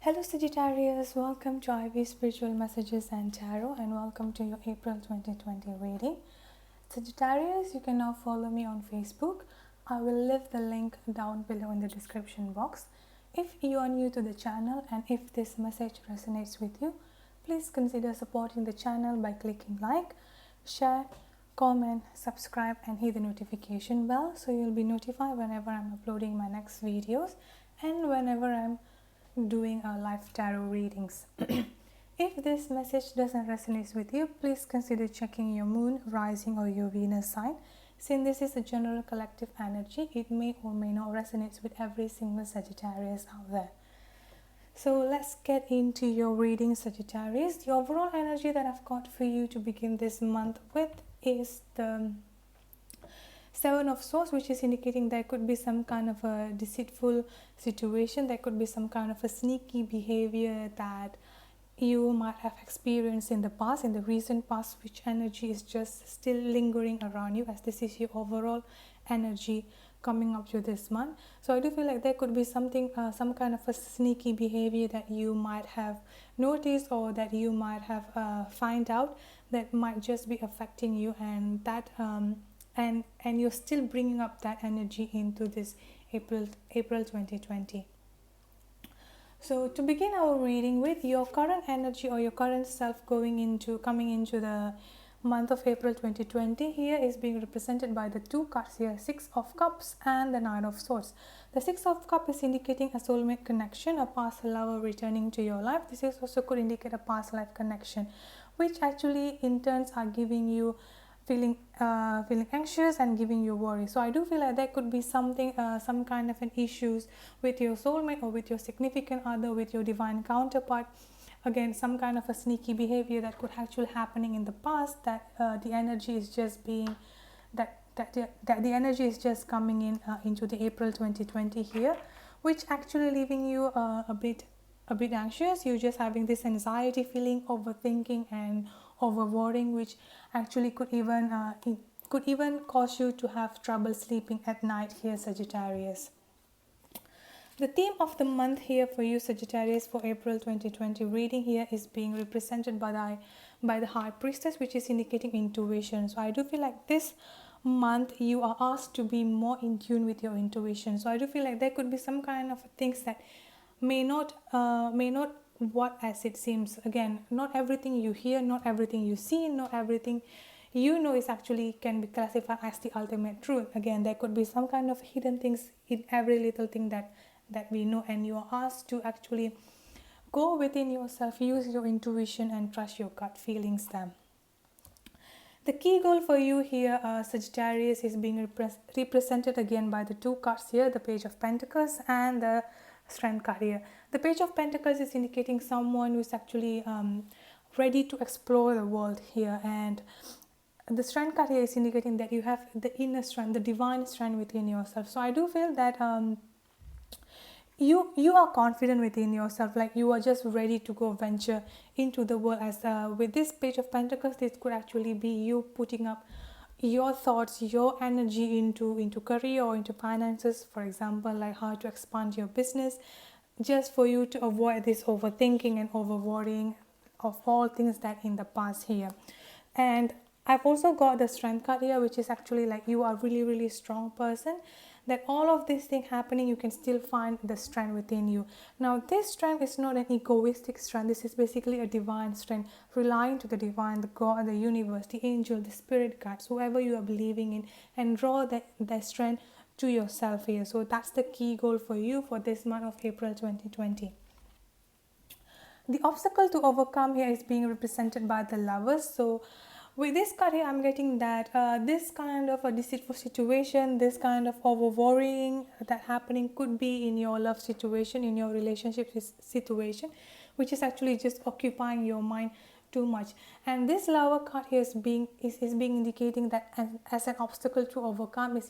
Hello Sagittarius, welcome to Ivy Spiritual Messages and Tarot, and welcome to your April 2020 reading. Sagittarius, you can now follow me on Facebook. I will leave the link down below in the description box. If you are new to the channel and if this message resonates with you, please consider supporting the channel by clicking like, share, comment, subscribe and hit the notification bell so you'll be notified whenever I'm uploading my next videos and whenever I'm doing live tarot readings. If this message doesn't resonate with you, please consider checking your moon, rising or your Venus sign. Since this is a general collective energy, it may or may not resonate with every single Sagittarius out there. So let's get into your reading, Sagittarius. The overall energy that I've got for you to begin this month with is the Seven of Swords, which is indicating there could be some kind of a deceitful situation. There could be some kind of a sneaky behavior that you might have experienced in the past, in the recent past, which energy is just still lingering around you, as this is your overall energy coming up to this month. So I do feel like there could be something, some kind of a sneaky behavior that you might have noticed or that you might have find out that might just be affecting you, and that and you're still bringing up that energy into this April 2020. So to begin our reading with, your current energy or your current self coming into the month of April 2020 here is being represented by the two cards here, Six of Cups and the Nine of Swords. The Six of Cups is indicating a soulmate connection, a past lover returning to your life. This is also could indicate a past life connection, which actually in turns are giving you feeling anxious and giving you worry. So I do feel like there could be something, some kind of an issues with your soulmate or with your significant other, with your divine counterpart. Again, some kind of a sneaky behavior that could actually happening in the past, that the energy is just being that the energy is just coming in into the April 2020 here, which actually leaving you a bit anxious. You're just having this anxiety feeling, overthinking and over worrying, which actually could even cause you to have trouble sleeping at night here, Sagittarius. The theme of the month here for you, Sagittarius, for April 2020 reading here is being represented by the High Priestess, which is indicating intuition. So I do feel like this month you are asked to be more in tune with your intuition. So I do feel like there could be some kind of things that may not what as it seems. Again, not everything you hear, not everything you see, not everything you know is actually can be classified as the ultimate truth. Again, there could be some kind of hidden things in every little thing that we know, and you are asked to actually go within yourself, use your intuition and trust your gut feelings there. The key goal for you here, Sagittarius, is being represented again by the two cards here, the Page of Pentacles and the Strength card here. The Page of Pentacles is indicating someone who is actually ready to explore the world here, and the Strength card here is indicating that you have the inner strength, the divine strength within yourself. So I do feel that you are confident within yourself, like you are just ready to go venture into the world. As with this Page of Pentacles, this could actually be you putting up your thoughts, your energy into career or into finances, for example, like how to expand your business, just for you to avoid this overthinking and over worrying of all things that in the past here. And I've also got the Strength card here, which is actually like you are really strong person, that all of this thing happening, you can still find the strength within you. Now this strength is not an egoistic strength. This is basically a divine strength, relying to the divine, the God, the universe, the angel, the spirit guides, whoever you are believing in, and draw that strength to yourself here. So that's the key goal for you for this month of April 2020. The obstacle to overcome here is being represented by the Lovers. So with this card here, I'm getting that this kind of a deceitful situation, this kind of over worrying that happening could be in your love situation, in your relationship situation, which is actually just occupying your mind too much. And this Lover card here is being indicating that as an obstacle to overcome is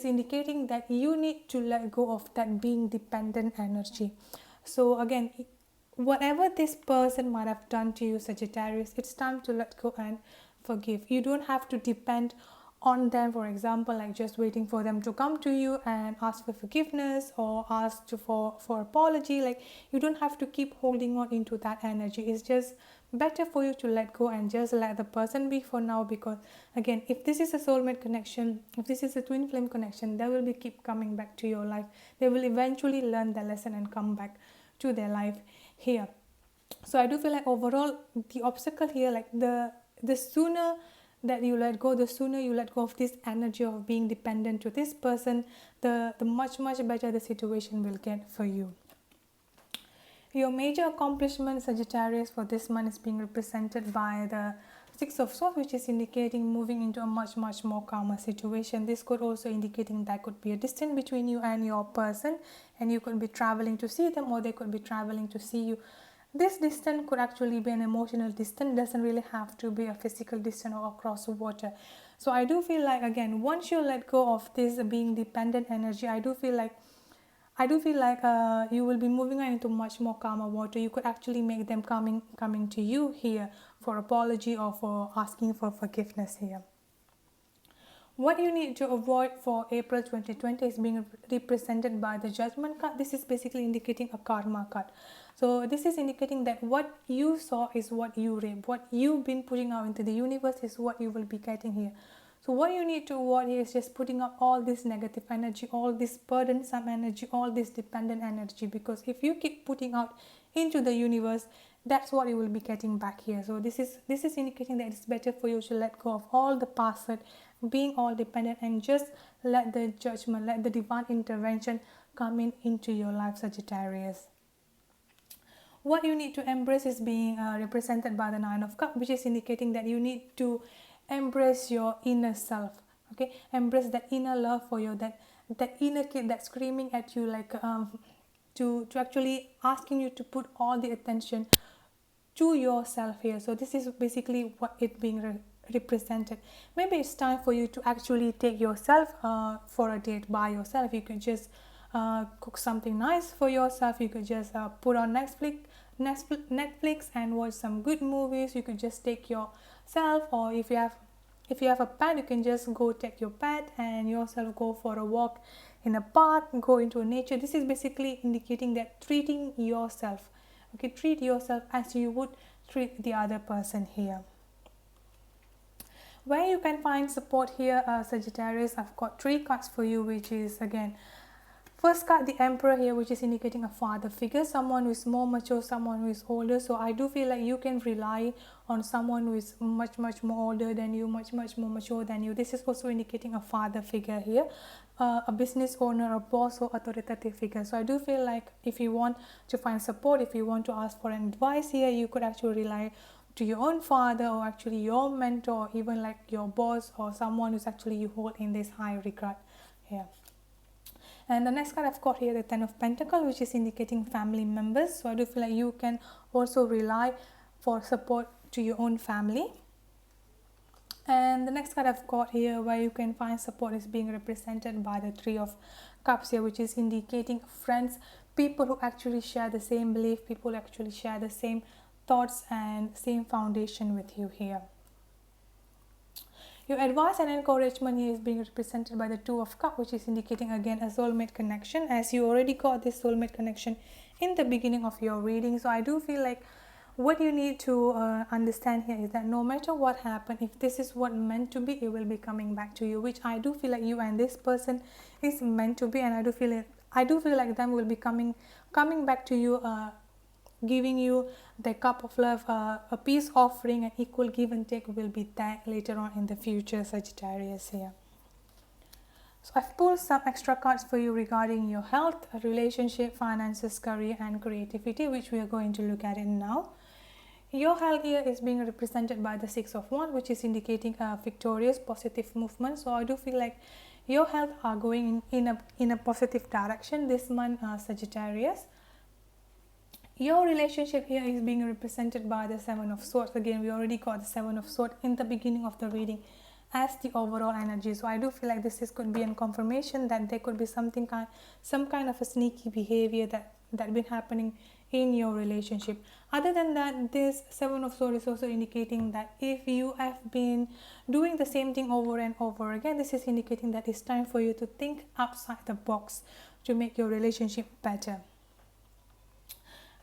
indicating that you need to let go of that being dependent energy. So again, whatever this person might have done to you, Sagittarius, it's time to let go and forgive. You don't have to depend on them, for example, like just waiting for them to come to you and ask for forgiveness or ask for apology. Like, you don't have to keep holding on into that energy. It's just better for you to let go and just let the person be for now, because again, if this is a soulmate connection, if this is a twin flame connection, they will be keep coming back to your life. They will eventually learn the lesson and come back to their life here. So I do feel like overall the obstacle here, like the sooner that you let go, the sooner you let go of this energy of being dependent to this person, the much better the situation will get for you. Your major accomplishment, Sagittarius, for this month is being represented by the Six of Swords, which is indicating moving into a much more calmer situation. This could also indicating that could be a distance between you and your person, and you could be traveling to see them, or they could be traveling to see you. This distance could actually be an emotional distance. It doesn't really have to be a physical distance or across the water. So I do feel like, again, once you let go of this being dependent energy, I do feel like you will be moving on into much more calmer water. You could actually make them coming to you here for apology or for asking for forgiveness here. What you need to avoid for April 2020 is being represented by the Judgment card. This is basically indicating a karma card. So this is indicating that what you saw is what you reap. What you've been putting out into the universe is what you will be getting here. So what you need to avoid here is just putting out all this negative energy, all this burdensome energy, all this dependent energy, because if you keep putting out into the universe, that's what you will be getting back here. So this is indicating that it's better for you to let go of all the past hurt, being all dependent, and just let the judgment, let the divine intervention come into your life, Sagittarius. What you need to embrace is being represented by the Nine of Cups, which is indicating that you need to embrace your inner self. Okay, embrace that inner love for you, that inner kid that's screaming at you, like to actually asking you to put all the attention to yourself here. So this is basically what it being represented. Maybe it's time for you to actually take yourself for a date by yourself. You could just cook something nice for yourself. You could just put on Netflix and watch some good movies. You could just take yourself, or if you have a pet, you can just go take your pet and yourself go for a walk in a park, go into nature. This is basically indicating that treating yourself. Okay, treat yourself as you would treat the other person here. Where you can find support here, Sagittarius, I've got 3 cards for you, which is, again, first card, the Emperor here, which is indicating a father figure, someone who is more mature, someone who is older. So I do feel like you can rely on someone who is much more older than you, much more mature than you. This is also indicating a father figure here, a business owner, a boss, or authoritative figure. So I do feel like if you want to find support, if you want to ask for advice here, you could actually rely to your own father, or actually your mentor, or even like your boss, or someone who's actually you hold in this high regard here. And the next card I've got here, the Ten of Pentacles, which is indicating family members. So I do feel like you can also rely for support to your own family. And the next card I've got here, where you can find support, is being represented by the Three of Cups here, which is indicating friends, people who actually share the same belief, people who actually share the same thoughts and same foundation with you here. Your advice and encouragement here is being represented by the Two of Cups, which is indicating, again, a soulmate connection, as you already got this soulmate connection in the beginning of your reading. So I do feel like what you need to understand here is that no matter what happens, if this is what meant to be, it will be coming back to you, which I do feel like you and this person is meant to be. And I do feel like them will be coming back to you, giving you the cup of love, a peace offering, an equal give and take will be there later on in the future, Sagittarius here. So I've pulled some extra cards for you regarding your health, relationship, finances, career, and creativity, which we are going to look at it now. Your health here is being represented by the Six of Wands, which is indicating a victorious, positive movement. So I do feel like your health are going in a positive direction this month, Sagittarius. Your relationship here is being represented by the Seven of Swords. Again, we already got the Seven of Swords in the beginning of the reading as the overall energy. So I do feel like could be a confirmation that there could be some kind of a sneaky behavior that been happening in your relationship. Other than that, this Seven of Swords is also indicating that if you have been doing the same thing over and over again, this is indicating that it's time for you to think outside the box to make your relationship better.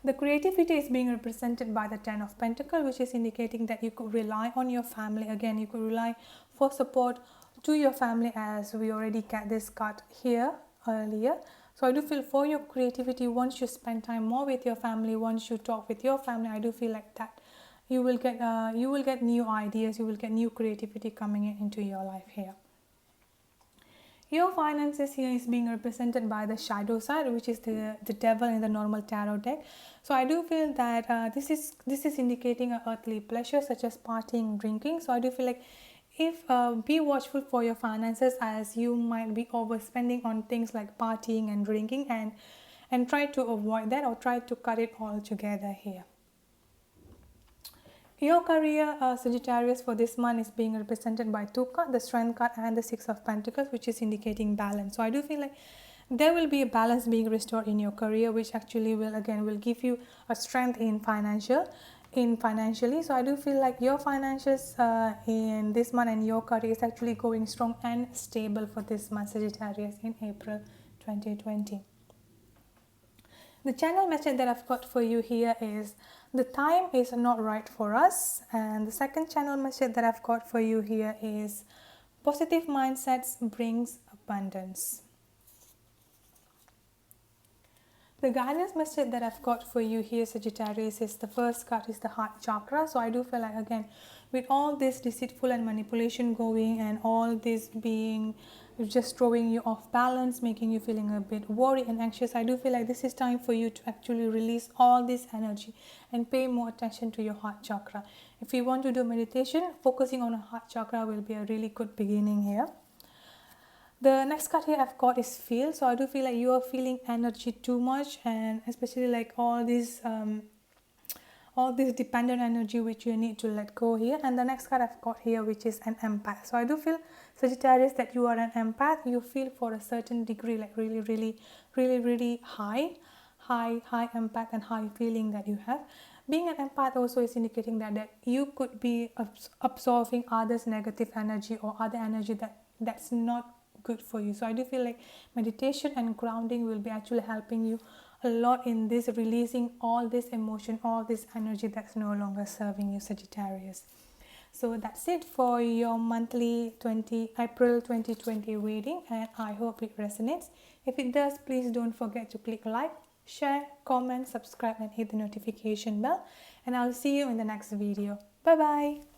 The creativity is being represented by the Ten of Pentacles, which is indicating that you could rely on your family. Again, you could rely for support to your family, as we already got this card here earlier. So I do feel for your creativity, once you spend time more with your family, once you talk with your family, I do feel like that you will get new ideas, you will get new creativity coming into your life here. Your finances here is being represented by the shadow side, which is the devil in the normal tarot deck. So I do feel that this is indicating an earthly pleasure such as partying, drinking. So I do feel like if be watchful for your finances, as you might be overspending on things like partying and drinking, and try to avoid that or try to cut it all together here. Your career, Sagittarius, for this month is being represented by two cards, the Strength card and the Six of Pentacles, which is indicating balance. So I do feel like there will be a balance being restored in your career, which actually will give you a strength in financially. So I do feel like your finances in this month and your career is actually going strong and stable for this month, Sagittarius, in April 2020. The channel message that I've got for you here is the time is not right for us. And the second channel message that I've got for you here is positive mindsets brings abundance. The guidance message that I've got for you here, Sagittarius, is the first card is the heart chakra. So I do feel like, again, with all this deceitful and manipulation going and all this being just throwing you off balance, making you feeling a bit worried and anxious, I do feel like this is time for you to actually release all this energy and pay more attention to your heart chakra. If you want to do meditation, focusing on a heart chakra will be a really good beginning here. The next card here I've got is feel. So I do feel like you are feeling energy too much, and especially like all this dependent energy which you need to let go here. And the next card I've got here, which is an empath. So I do feel, Sagittarius, that you are an empath. You feel for a certain degree like really high empath and high feeling that you have. Being an empath also is indicating that you could be absorbing others' negative energy or other energy that's not good for you. So I do feel like meditation and grounding will be actually helping you a lot in this, releasing all this emotion, all this energy that's no longer serving you, Sagittarius. So that's it for your monthly April 2020 reading, and I hope it resonates. If it does, please don't forget to click like, share, comment, subscribe, and hit the notification bell, and I'll see you in the next video. Bye bye.